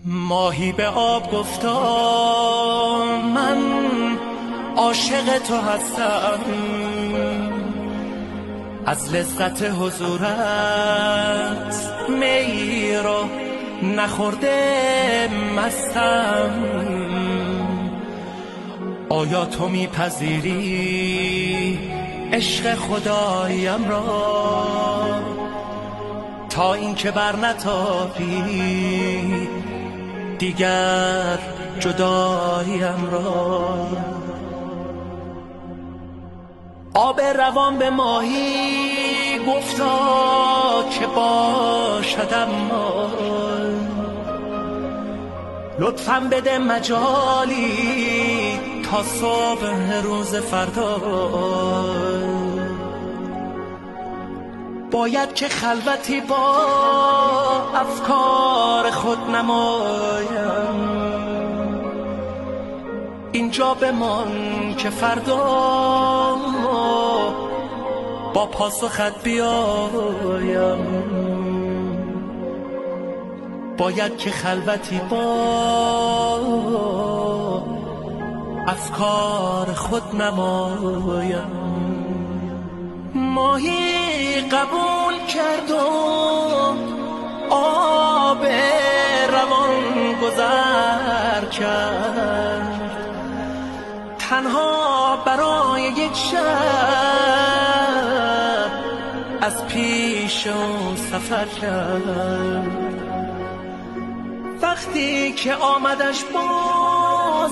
ماهی به آب گفتا من عاشق تو هستم، از لذت حضورت می رو نخورده مستم. آیا تو میپذیری عشق خدایم را تا اینکه بر نتابی دیگر جداییم را؟ آب روان به ماهی گفتا که باشد، اما لطفاً بده مجالی تا صبح روز فردا. باید که خلوتی با افکار خود نمایم، اینجا بمان که فردا با پاسخت بیایم. باید که خلوتی با افکار خود نمایم. ماهی قبول کرد و آب روان گذر کرد، تنها برای یک شب از پیش او سفر کرد. وقتی که آمدش باز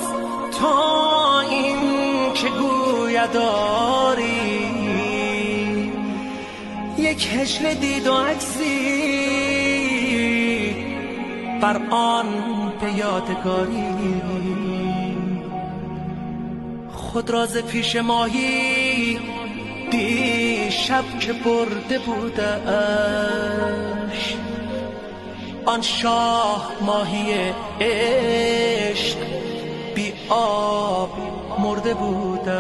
تا این که گویداری، یک هجله دید و عکسی بر آن به یادگاری. خود را ز پیش ماهی دیشب که برده بودش، آن شاه ماهی عشق بی آب مرده بودش.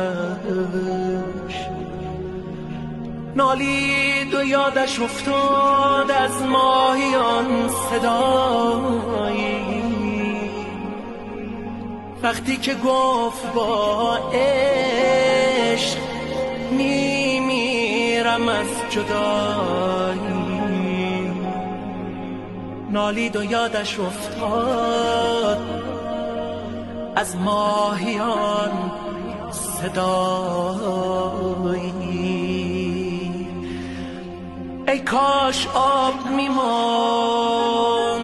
نالید و یادش افتاد از ماهیان صدایی، وقتی که گفت با عشق میمیرم از جدایی. نالید و یادش افتاد از ماهیان صدایی. ای کاش آب میماند